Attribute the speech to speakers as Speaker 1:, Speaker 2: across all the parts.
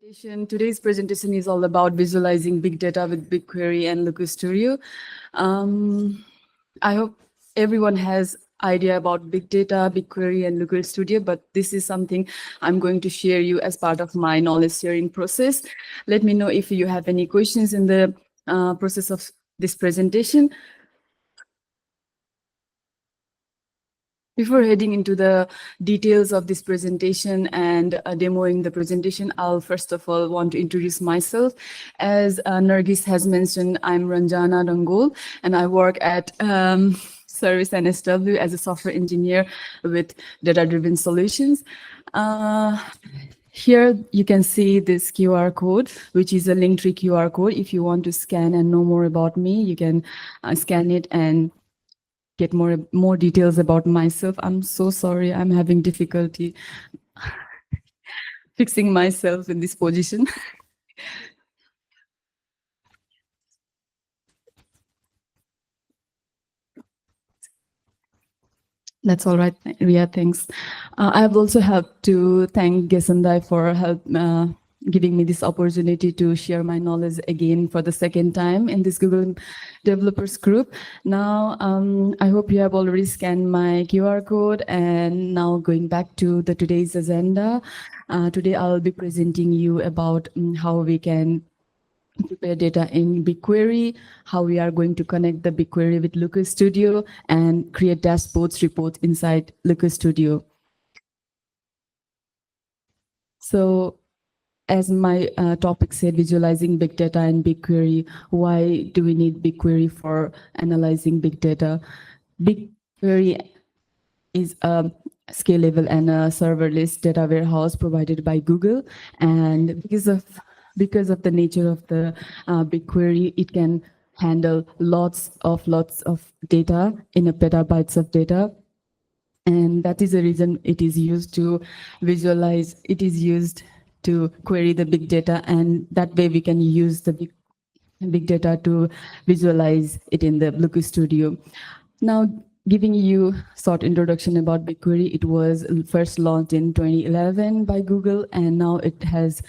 Speaker 1: Today's presentation is all about visualizing big data with BigQuery and Looker Studio. I hope everyone has idea about big data, BigQuery, and Looker Studio, but this is something I'm going to share you as part of my knowledge sharing process. Let me know if you have any questions in the process of this presentation. Before heading into the details of this presentation and demoing the presentation, I'll first of all want to introduce myself. As Nargis has mentioned, I'm Ranjana Dangol, and I work at Service NSW as a software engineer with data-driven solutions. Here you can see this QR code, which is a Linktree QR code. If you want to scan and know more about me, you can scan it and get more details about myself. I'm so sorry, I'm having difficulty fixing myself in this position. That's all right, Ria, thanks. I have also helped to thank Gesandai for giving me this opportunity to share my knowledge again for the second time in this Google developers group. Now, I hope you have already scanned my QR code, and now going back to today's agenda. Today I'll be presenting you about how we can prepare data in BigQuery, how we are going to connect the BigQuery with Looker Studio and create dashboards, reports inside Looker Studio. So, as my topic said, visualizing big data in BigQuery. Why do we need BigQuery for analyzing big data? BigQuery is a scalable and a serverless data warehouse provided by Google, and because of the nature of the BigQuery, it can handle lots of data in a petabytes of data. And that is the reason it is used to visualize, it is used to query the big data, and that way we can use the big data to visualize it in the Looker Studio. Now, giving you a short introduction about BigQuery, it was first launched in 2011 by Google, and now it has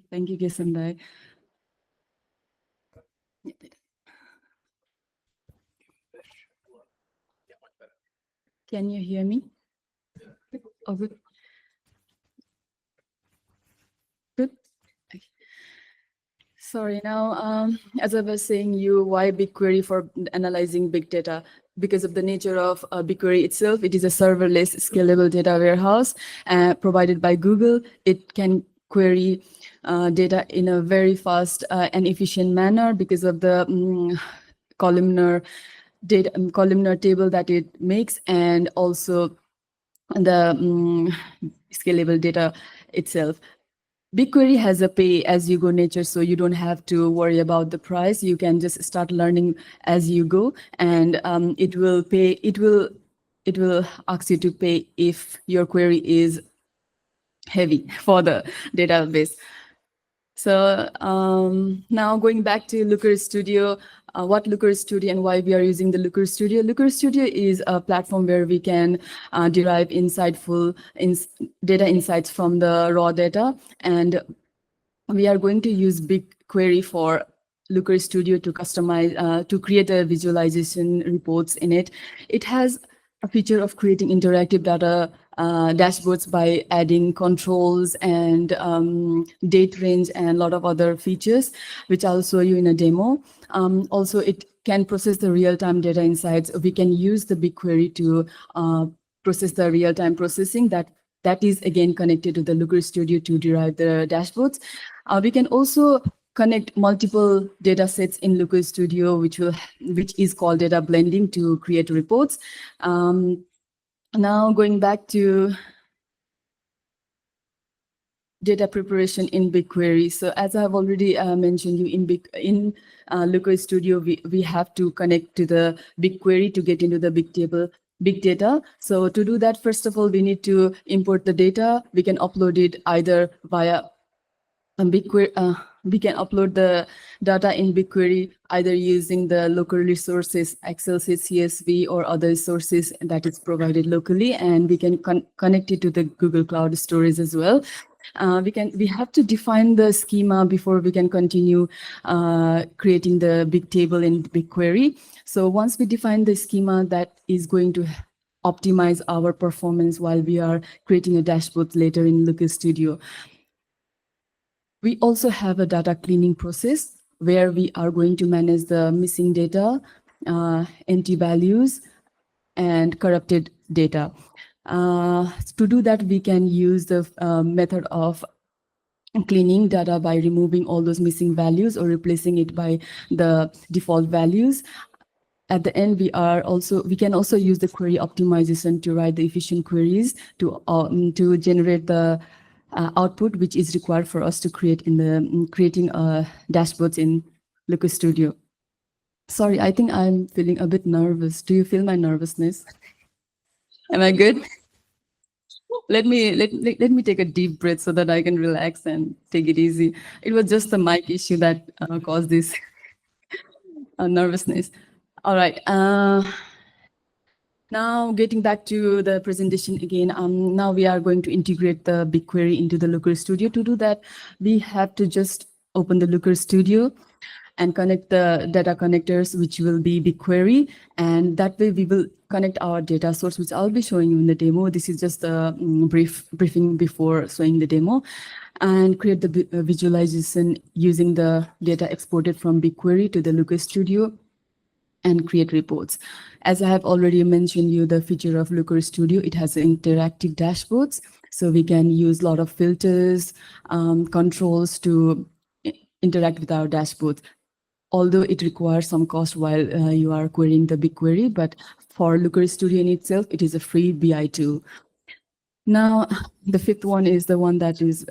Speaker 1: Thank you, Gesandai. Can you hear me? Oh, good. Good. Sorry. Now, as I was saying, why BigQuery for analyzing big data? Because of the nature of BigQuery itself, it is a serverless, scalable data warehouse provided by Google. It can query data in a very fast and efficient manner because of the columnar table that it makes, and also the scalable data itself. BigQuery has a pay-as-you-go nature, so you don't have to worry about the price. You can just start learning as you go, and it will pay. It will ask you to pay if your query is heavy for the database. So now going back to Looker Studio, what Looker Studio and why we are using the Looker Studio. Looker Studio is a platform where we can derive insightful data insights from the raw data, and we are going to use BigQuery for Looker Studio to customize, to create a visualization reports in it. It has a feature of creating interactive data dashboards by adding controls and date range and a lot of other features, which I'll show you in a demo. Also, it can process the real-time data insights. We can use the BigQuery to process the real-time processing that is again connected to the Looker Studio to derive the dashboards. We can also connect multiple data sets in Looker Studio, which is called data blending, to create reports. Now going back to data preparation in BigQuery. So as I've already mentioned you in Looker Studio, we have to connect to the BigQuery to get into the big data. So to do that, first of all, we need to import the data. We can upload it either via BigQuery. We can upload the data in BigQuery either using the local resources, Excel, CSV, or other sources that is provided locally, and we can connect it to the Google Cloud Storage as well. We have to define the schema before we can continue creating the big table in BigQuery. So once we define the schema, that is going to optimize our performance while we are creating a dashboard later in Looker Studio. We also have a data cleaning process where we are going to manage the missing data, empty values, and corrupted data. To do that, we can use the method of cleaning data by removing all those missing values or replacing it by the default values. At the end, we can also use the query optimization to write the efficient queries to generate the output which is required for us to create creating dashboards in Looker Studio. Sorry, I think I'm feeling a bit nervous. Do you feel my nervousness? Am I good? Let me take a deep breath so that I can relax and take it easy. It was just the mic issue that caused this nervousness. All right. Now getting back to the presentation again, now we are going to integrate the BigQuery into the Looker Studio. To do that, we have to just open the Looker Studio and connect the data connectors, which will be BigQuery. And that way we will connect our data source, which I'll be showing you in the demo. This is just a briefing before showing the demo. And create the visualization using the data exported from BigQuery to the Looker Studio and create reports. As I have already mentioned you, the feature of Looker Studio, it has interactive dashboards. So we can use a lot of filters, controls to interact with our dashboards. Although it requires some cost while you are querying the BigQuery, but for Looker Studio in itself, it is a free BI tool. Now, the fifth one is the one that is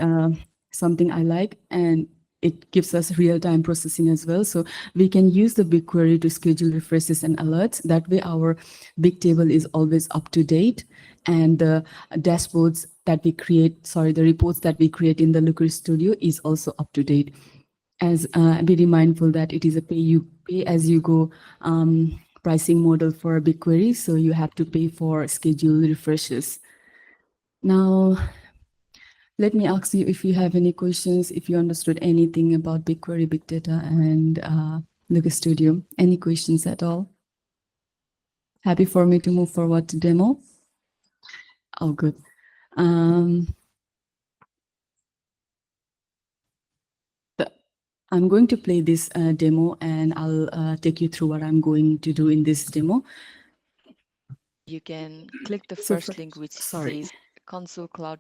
Speaker 1: something I like, and it gives us real-time processing as well. So we can use the BigQuery to schedule refreshes and alerts. That way our big table is always up to date, and the dashboards that we create, the reports that we create in the Looker Studio is also up to date. As be mindful that it is a pay-as-you-go pricing model for BigQuery, so you have to pay for scheduled refreshes. Now, let me ask you if you have any questions, if you understood anything about BigQuery, Big Data, and Looker Studio. Any questions at all? Happy for me to move forward to demo? Oh, good. I'm going to play this demo, and I'll take you through what I'm going to do in this demo.
Speaker 2: You can click the first link, which says Console Cloud.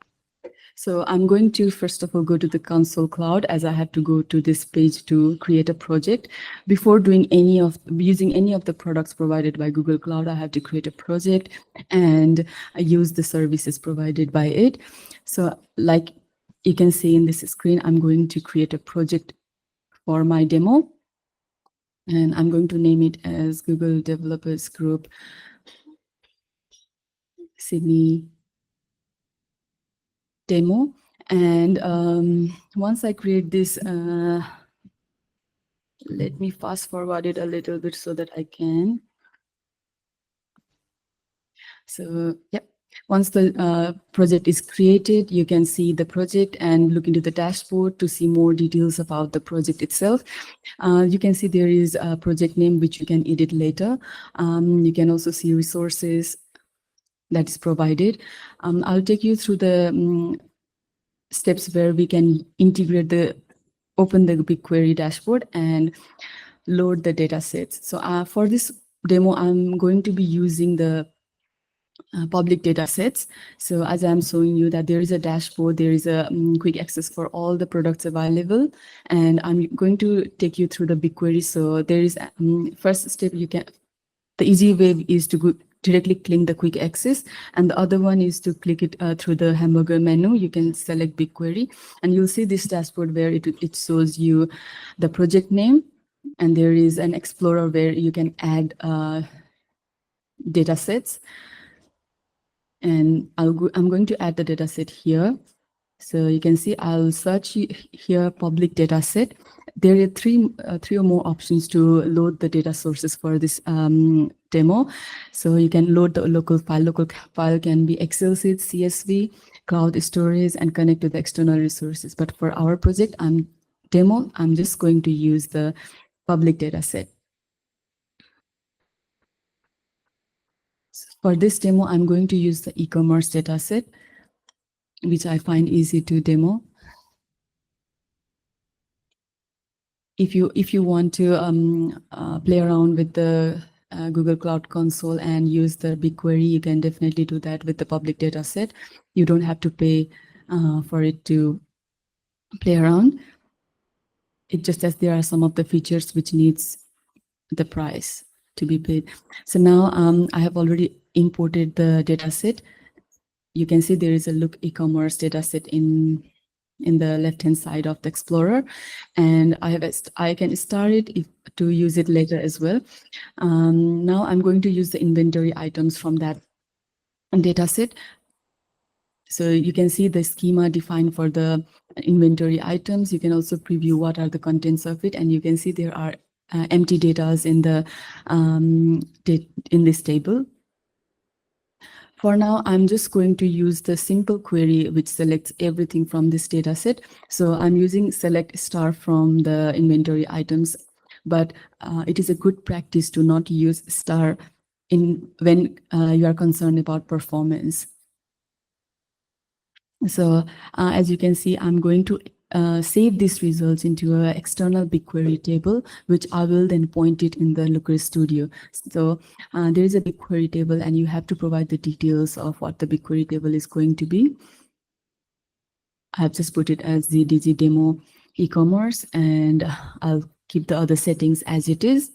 Speaker 1: So I'm going to, first of all, go to the Console Cloud, as I have to go to this page to create a project. Before doing using any of the products provided by Google Cloud, I have to create a project, and I use the services provided by it. So like you can see in this screen, I'm going to create a project for my demo, and I'm going to name it as Google Developers Group Sydney demo. And once I create this, let me fast forward it a little bit so that I can. So, yep. Once the project is created, you can see the project and look into the dashboard to see more details about the project itself. You can see there is a project name which you can edit later. You can also see resources that is provided. I'll take you through the steps where we can integrate open the BigQuery dashboard and load the data sets. So for this demo, I'm going to be using the public data sets. So as I'm showing you that there is a dashboard, there is a quick access for all the products available, and I'm going to take you through the BigQuery. So there is first step, the easy way is to go directly click the quick access, and the other one is to click it through the hamburger menu. You can select BigQuery, and you'll see this dashboard where it shows you the project name, and there is an explorer where you can add data sets. And I'm going to add the data set here. So you can see I'll search here public data set. There are three or more options to load the data sources for this demo. So you can load the local file. Local file can be Excel sheet, CSV, cloud storage, and connect to the external resources. But for our project, I'm just going to use the public data set. For this demo, I'm going to use the e-commerce data set, which I find easy to demo. If you want to play around with the Google Cloud Console and use the BigQuery, you can definitely do that with the public data set. You don't have to pay for it to play around. It just as there are some of the features which needs the price to be paid. So now I have already imported the data set. You can see there is a look e-commerce data set in the left-hand side of the Explorer, and I can start it to use it later as well. Now I'm going to use the inventory items from that data set. So you can see the schema defined for the inventory items. You can also preview what are the contents of it, and you can see there are empty data in this table. For now, I'm just going to use the simple query which selects everything from this data set. So I'm using select star from the inventory items, but it is a good practice to not use star when you are concerned about performance. So as you can see, I'm going to save these results into an external BigQuery table, which I will then point it in the Looker Studio. So there is a BigQuery table, and you have to provide the details of what the BigQuery table is going to be. I have just put it as GDG demo e-commerce, and I'll keep the other settings as it is.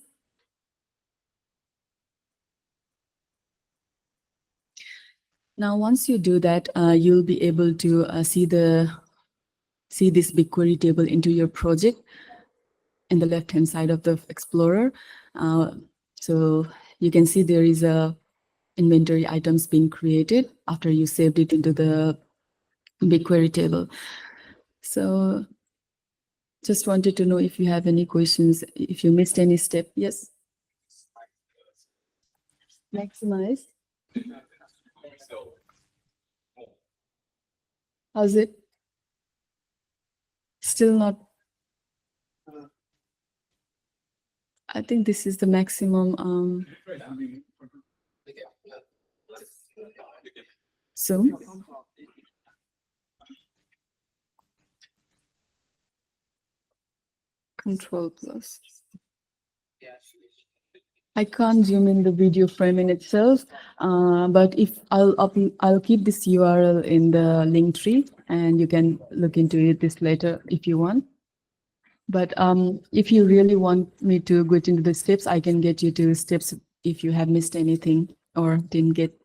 Speaker 1: Now, once you do that, you'll be able to see this BigQuery table into your project in the left-hand side of the Explorer. So you can see there is a inventory items being created after you saved it into the BigQuery table. So just wanted to know if you have any questions, if you missed any step. Yes. Maximize. How's it? Still not. I think this is the maximum. Zoom. Control plus. I can't zoom in the video frame in itself, but if I'll keep this URL in the link tree, and you can look into this later if you want. But if you really want me to go into the steps, I can get you to steps if you have missed anything or didn't get.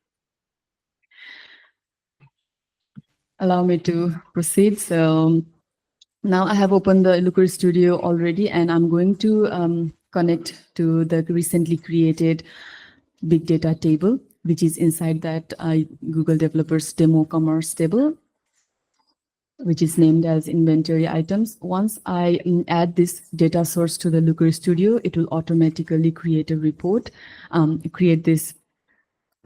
Speaker 1: Allow me to proceed. So now I have opened the Looker Studio already, and I'm going to connect to the recently created big data table, which is inside that Google Developers Demo Commerce table, which is named as inventory items. Once I add this data source to the Looker Studio, it will automatically create a report, create this.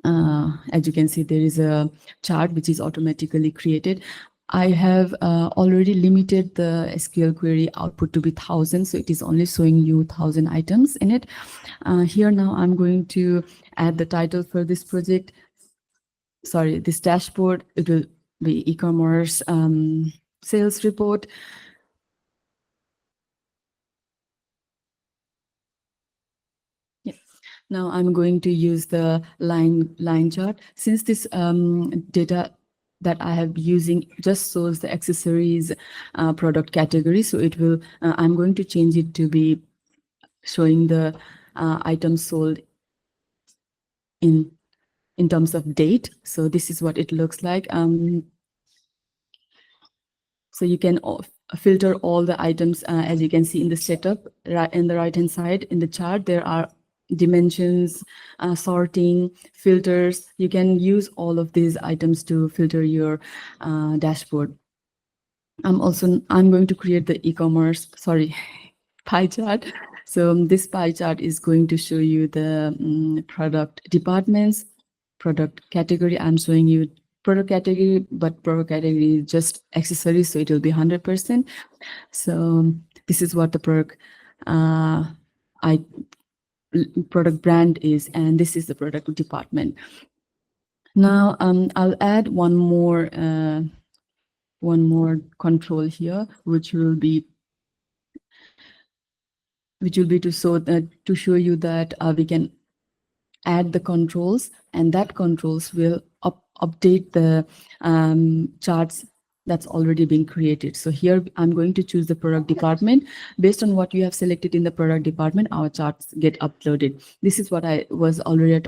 Speaker 1: As you can see, there is a chart which is automatically created. I have already limited the SQL query output to be 1,000, so it is only showing you 1,000 items in it. Here now I'm going to add the title for this project. Sorry, this dashboard, it will be e-commerce sales report. Now I'm going to use the line chart. Since this data that I have using just shows the accessories product category, so it will. I'm going to change it to be showing the items sold in terms of date. So this is what it looks like. So you can filter all the items as you can see in the setup. Right in the right-hand side in the chart, there are dimensions, sorting, filters. You can use all of these items to filter your dashboard. I'm going to create the e-commerce, pie chart. So this pie chart is going to show you the product departments, product category. I'm showing you product category, but product category is just accessories, so it will be 100%. So this is what the product product brand is, and this is the product department. Now I'll add one more control here, which will be to show you that we can add the controls, and that controls will update the charts that's already been created. So here I'm going to choose the product department. Based on what you have selected in the product department, our charts get uploaded. This is what I was already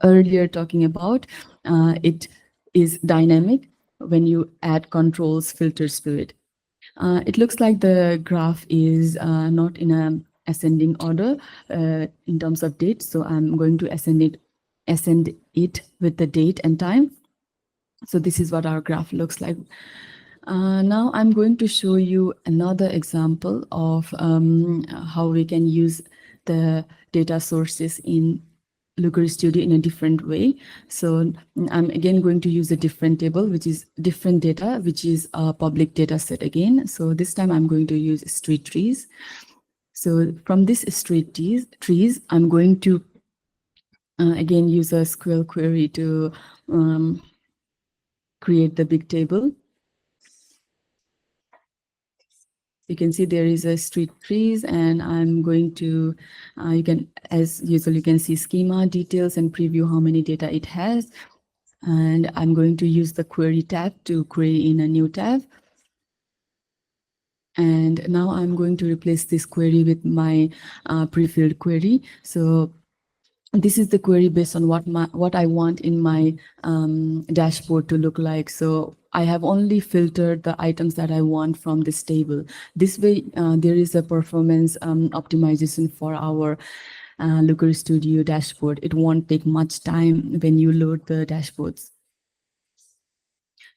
Speaker 1: earlier talking about. It is dynamic when you add controls, filters to it. It looks like the graph is not in a ascending order in terms of date. So I'm going to ascend it with the date and time. So this is what our graph looks like. Now I'm going to show you another example of how we can use the data sources in Looker Studio in a different way. So I'm again going to use a different table, which is different data, which is a public data set again. So this time I'm going to use street trees. So from this street trees, I'm going to again use a SQL query to create the big table. You can see there is a street trees, and I'm going to, as usual, you can see schema details and preview how many data it has. And I'm going to use the query tab to query in a new tab. And now I'm going to replace this query with my pre-filled query. So this is the query based on what I want in my dashboard to look like. So I have only filtered the items that I want from this table. This way, there is a performance optimization for our Looker Studio dashboard. It won't take much time when you load the dashboards.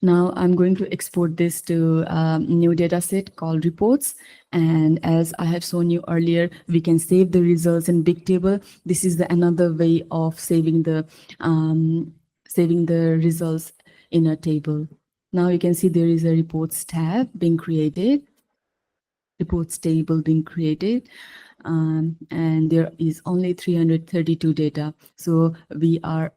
Speaker 1: Now I'm going to export this to a new data set called reports. And as I have shown you earlier, we can save the results in Bigtable. This is another way of saving the results in a table. Now you can see there is a reports tab being created, reports table being created. And there is only 332 data. So we are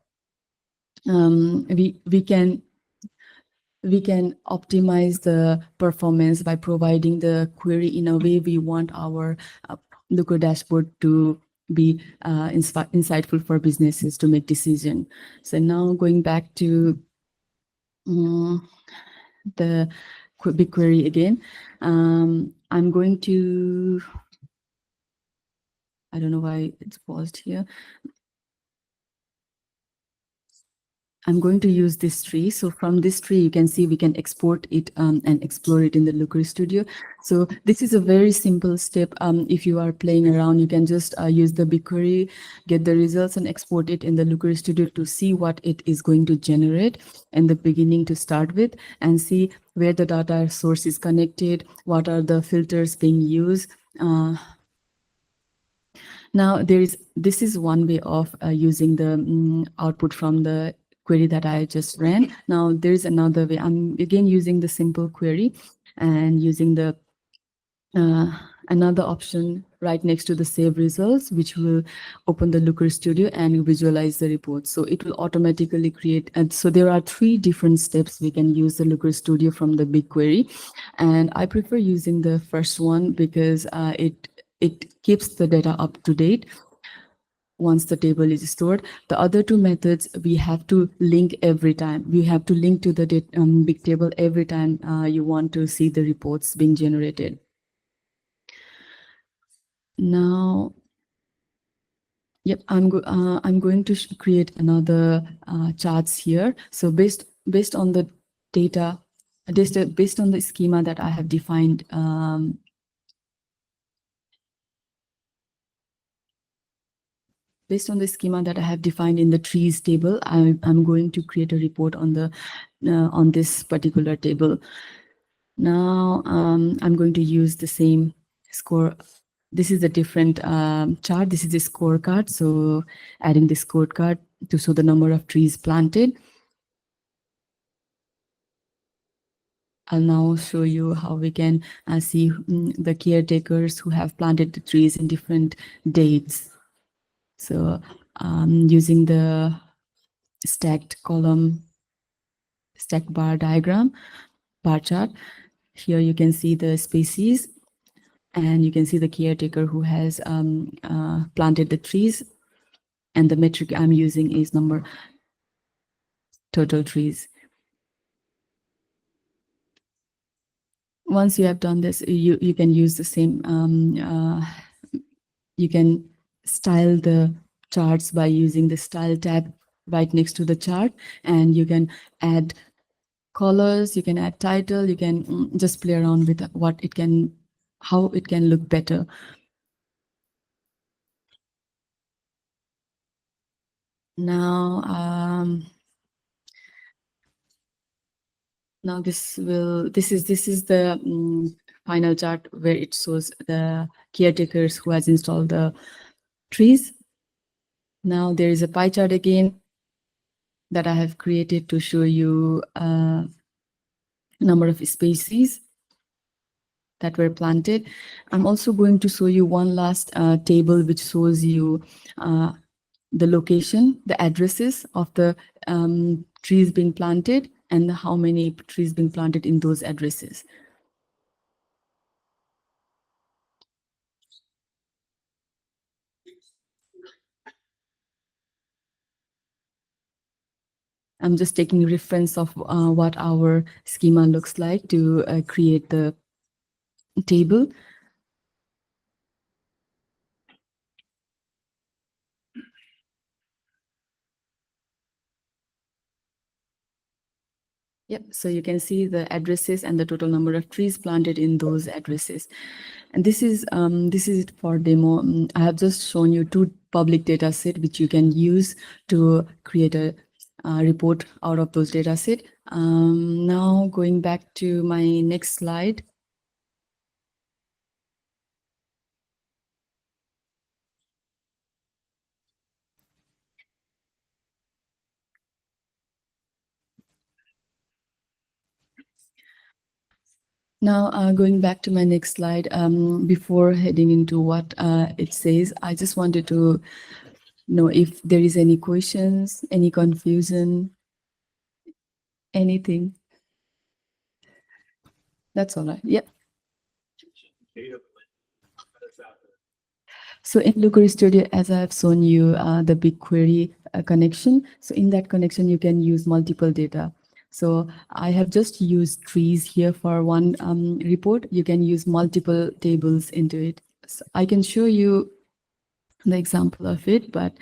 Speaker 1: we can optimize the performance by providing the query in a way we want our Looker dashboard to be insightful for businesses to make decisions. So now going back to the BigQuery again, I'm going to, I don't know why it's paused here. I'm going to use this tree. So from this tree, you can see we can export it and explore it in the Looker Studio. So this is a very simple step. If you are playing around, you can just use the BigQuery, get the results and export it in the Looker Studio to see what it is going to generate in the beginning to start with, and see where the data source is connected, what are the filters being used. Now this is one way of using the output from the query that I just ran. Now there's another way. I'm again using the simple query and using the another option right next to the save results, which will open the Looker Studio and visualize the report. So it will automatically create. And so there are 3 different steps we can use the Looker Studio from the BigQuery. And I prefer using the first one because it keeps the data up to date once the table is stored. The other 2 methods, we have to link every time. We have to link to the Bigtable every time you want to see the reports being generated. Now, yep, I'm going to create another charts here. So based on the data, based on the schema that I have defined. Based on the schema that I have defined in the trees table, I'm going to create a report on the on this particular table. Now I'm going to use the same score. This is a different chart. This is a scorecard. So adding the scorecard to show the number of trees planted. I'll now show you how we can see the caretakers who have planted the trees in different dates. So using the stacked column, stacked bar diagram, bar chart, here you can see the species and you can see the caretaker who has planted the trees. And the metric I'm using is number total trees. Once you have done this, you can use the same, you can style the charts by using the style tab right next to the chart, and you can add colors, you can add title, you can just play around with what it can, how it can look better. Now, now this is the final chart where it shows the caretakers who has installed the trees. Now there is a pie chart again that I have created to show you number of species that were planted. I'm also going to show you one last table which shows you the location, the addresses of the trees being planted and how many trees being planted in those addresses. I'm just taking reference of what our schema looks like to create the table. Yep, so you can see the addresses and the total number of trees planted in those addresses. And this is it for demo. I have just shown you two public data set which you can use to create a report out of those data set. Now going back to my next slide. Now, going back to my next slide, before heading into what it says, I just wanted to know if there is any questions, any confusion, anything. That's all right. Yep. So in Looker Studio, as I've shown you the BigQuery connection, so in that connection, you can use multiple data. So I have just used trees here for one report. You can use multiple tables into it. So I can show you the example of it, but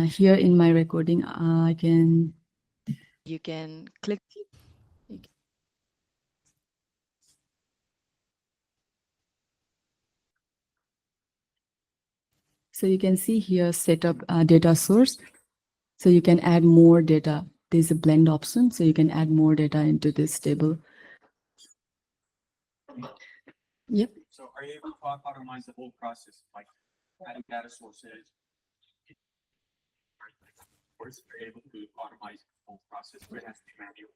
Speaker 1: here in my recording, I can...
Speaker 2: You can click.
Speaker 1: So you can see here, set up data source. So you can add more data. There's a blend option, so you can add more data into this table. Yep.
Speaker 3: So are you able to automate the whole process, like adding data sources? Or is it able to automate the whole process, or it has to be manual?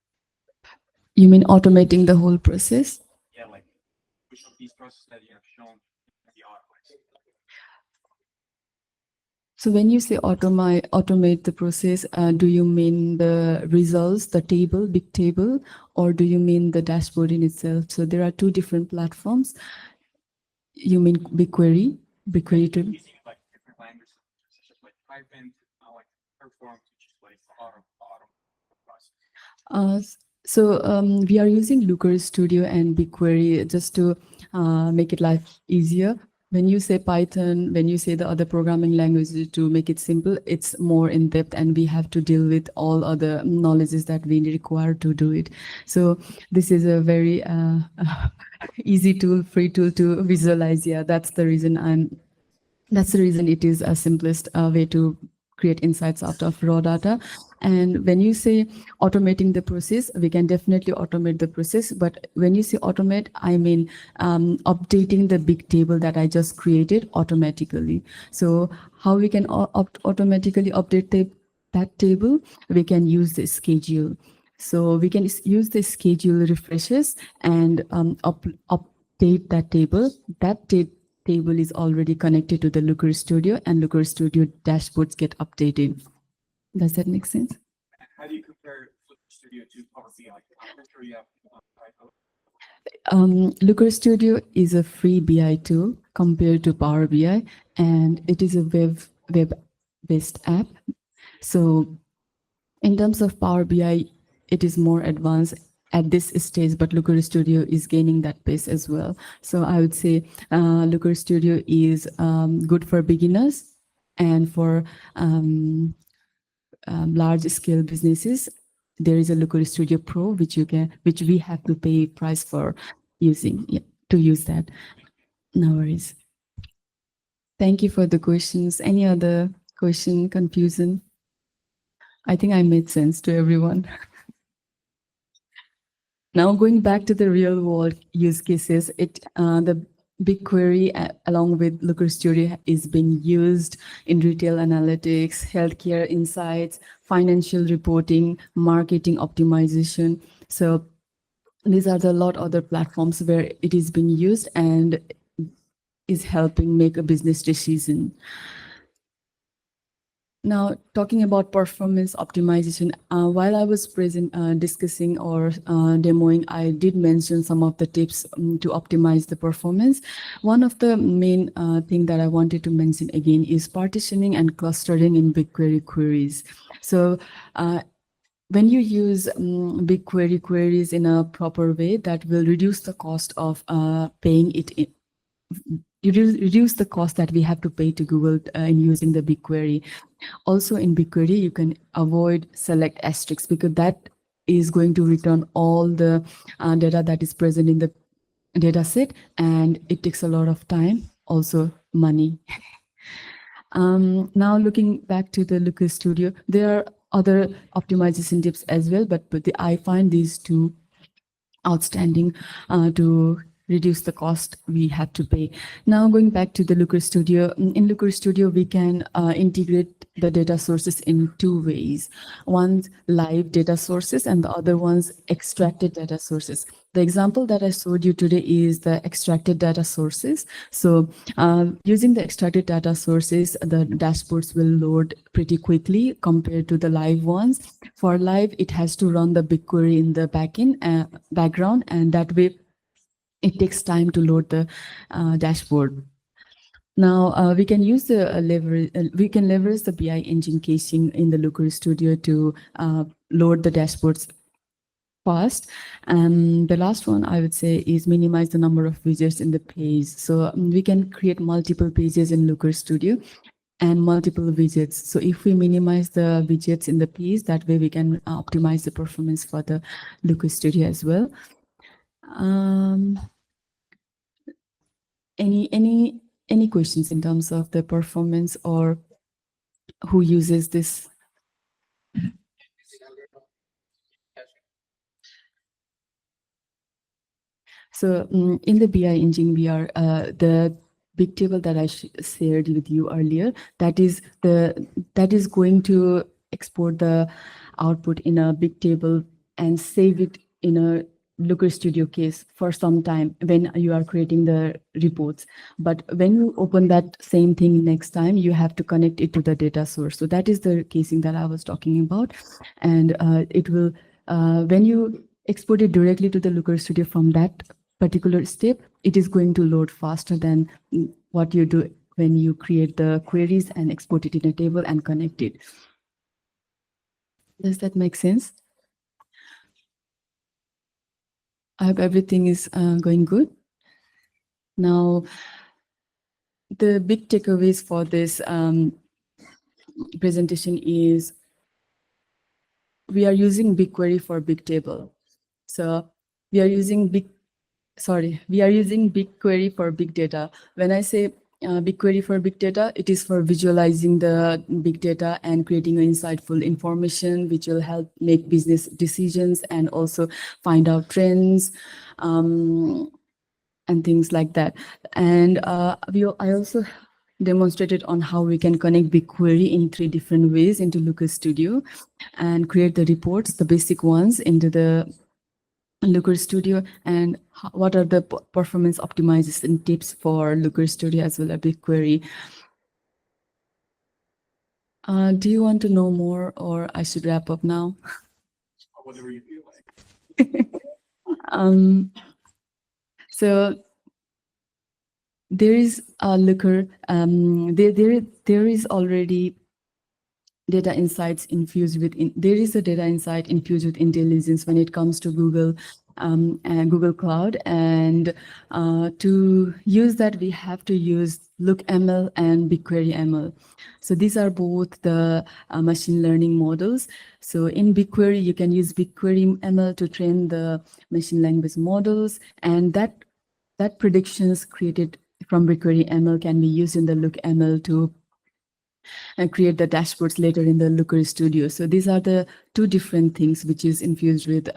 Speaker 1: You mean automating the whole process?
Speaker 3: Yeah, like which of these processes that you have shown can be automated?
Speaker 1: So when you say automate the process, do you mean the results, the table, big table, or do you mean the dashboard in itself? So there are two different platforms. You mean BigQuery table?
Speaker 3: Using like different languages, such as like Python, like Perform, which is like auto process.
Speaker 1: So we are using Looker Studio and BigQuery just to make it life easier. When you say Python, when you say the other programming languages to make it simple, it's more in depth and we have to deal with all other knowledges that we require to do it. So this is a very easy tool, free tool to visualize. Yeah, that's the reason it is a simplest way to create insights out of raw data. And when you say automating the process, we can definitely automate the process. But when you say automate, I mean updating the big table that I just created automatically. So how we can automatically update that table? We can use the schedule. So we can use the schedule refreshes and update that table. That table is already connected to the Looker Studio, and Looker Studio dashboards get updated. Does that make sense?
Speaker 3: How do you compare Looker Studio to Power BI? I'm sure you have
Speaker 1: Looker Studio is a free BI tool compared to Power BI, and it is a web-based app. So in terms of Power BI, it is more advanced at this stage, but Looker Studio is gaining that pace as well. So I would say Looker Studio is good for beginners and for large scale businesses. There is a Looker Studio Pro, which we have to pay price for using, to use that. No worries. Thank you for the questions. Any other question, confusion? I think I made sense to everyone. Now going back to the real world use cases, the BigQuery along with Looker Studio is being used in retail analytics, healthcare insights, financial reporting, marketing optimization. So these are the lot other platforms where it is being used and is helping make a business decision. Now, talking about performance optimization, while I was discussing or demoing, I did mention some of the tips to optimize the performance. One of the main thing that I wanted to mention again is partitioning and clustering in BigQuery queries. So when you use BigQuery queries in a proper way, that will reduce the cost of paying it in. Reduce the cost that we have to pay to Google in using the BigQuery. Also in BigQuery, you can avoid select asterisks because that is going to return all the data that is present in the data set, and it takes a lot of time, also money. Now looking back to the Looker Studio, there are other optimization tips as well, but I find these two outstanding to reduce the cost we have to pay. Now going back to the Looker Studio, in Looker Studio we can integrate the data sources in two ways. One's live data sources and the other one's extracted data sources. The example that I showed you today is the extracted data sources. So using the extracted data sources, the dashboards will load pretty quickly compared to the live ones. For live, it has to run the BigQuery in the background, and that way it takes time to load the dashboard. Now we can use the leverage the BI engine caching in the Looker Studio to load the dashboards fast. And the last one I would say is minimize the number of widgets in the page. So we can create multiple pages in Looker Studio and multiple widgets. So if we minimize the widgets in the page, that way we can optimize the performance for the Looker Studio as well. Any questions in terms of the performance or who uses this? So in the BI engine, we are the big table that I shared with you earlier. That is going to export the output in a big table and save it in a Looker Studio case for some time when you are creating the reports. But when you open that same thing next time, you have to connect it to the data source. So that is the casing that I was talking about. And it will, when you export it directly to the Looker Studio from that particular step, it is going to load faster than what you do when you create the queries and export it in a table and connect it. Does that make sense? I hope everything is going good. Now, the big takeaways for this presentation is we are using BigQuery for big table. So we are using BigQuery for big data. When I say BigQuery for big data. It is for visualizing the big data and creating insightful information, which will help make business decisions and also find out trends and things like that. And I also demonstrated on how we can connect BigQuery in 3 different ways into Looker Studio and create the reports, the basic ones, into the Looker Studio, and what are the performance optimization tips for Looker Studio as well as BigQuery. Do you want to know more, or I should wrap up now?
Speaker 3: Whatever you feel like.
Speaker 1: So there is a Looker. There is already data insights infused with. There is a data insight infused with intelligence when it comes to Google and Google Cloud, and to use that we have to use LookML and BigQuery ML. So these are both the machine learning models. So in BigQuery, you can use BigQuery ML to train the machine language models, and that predictions created from BigQuery ML can be used in the LookML to create the dashboards later in the Looker Studio. So these are the 2 different things which is infused with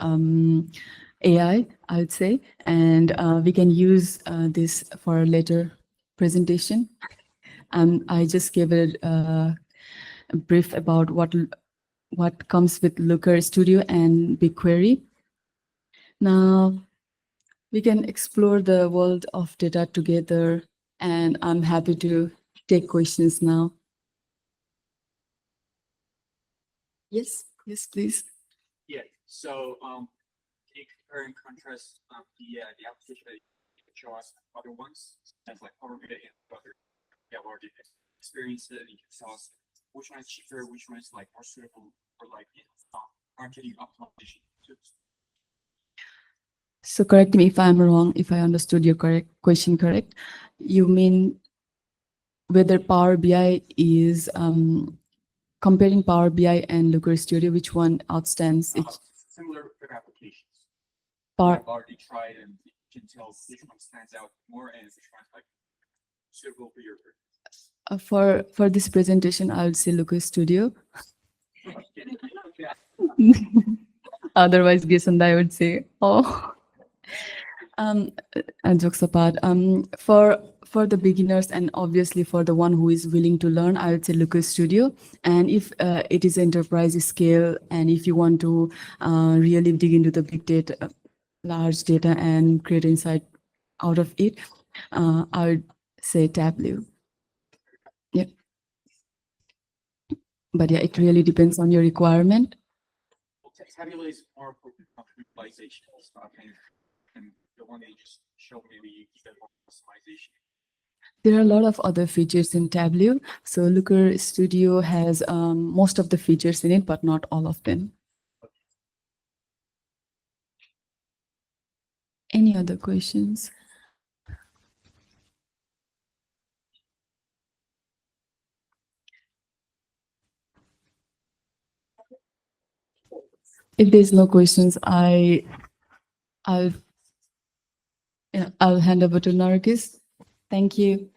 Speaker 1: AI, I would say, and we can use this for a later presentation. I just gave it a brief about what comes with Looker Studio and BigQuery. Now we can explore the world of data together, and I'm happy to take questions now. Yes, please.
Speaker 3: Yeah. So can you compare and contrast the application that you show us other ones, as like Power BI and other already experienced it, and you can tell us which one is cheaper, which one is like more suitable for like marketing optimization tools.
Speaker 1: So correct me if I'm wrong, if I understood your question correct. You mean whether Power BI is comparing Power BI and Looker Studio, which one outstands?
Speaker 3: Similar applications.
Speaker 1: I've
Speaker 3: already tried, and you can tell which one stands out more and which one's like suitable for your purpose.
Speaker 1: For this presentation, I would say Looker Studio. Otherwise, Guess and I would say, oh. Jokes apart, for the beginners and obviously for the one who is willing to learn, I would say Looker Studio. And if it is enterprise scale, and if you want to really dig into the big data, large data, and create insight out of it, I would say Tableau. Yep. But yeah, it really depends on your requirement.
Speaker 3: Tableau is more for visualization stuff, and the one that you just showed maybe you get more customization.
Speaker 1: There are a lot of other features in Tableau. So Looker Studio has most of the features in it, but not all of them. Any other questions? If there's no questions, I'll hand over to Nargis. Thank you.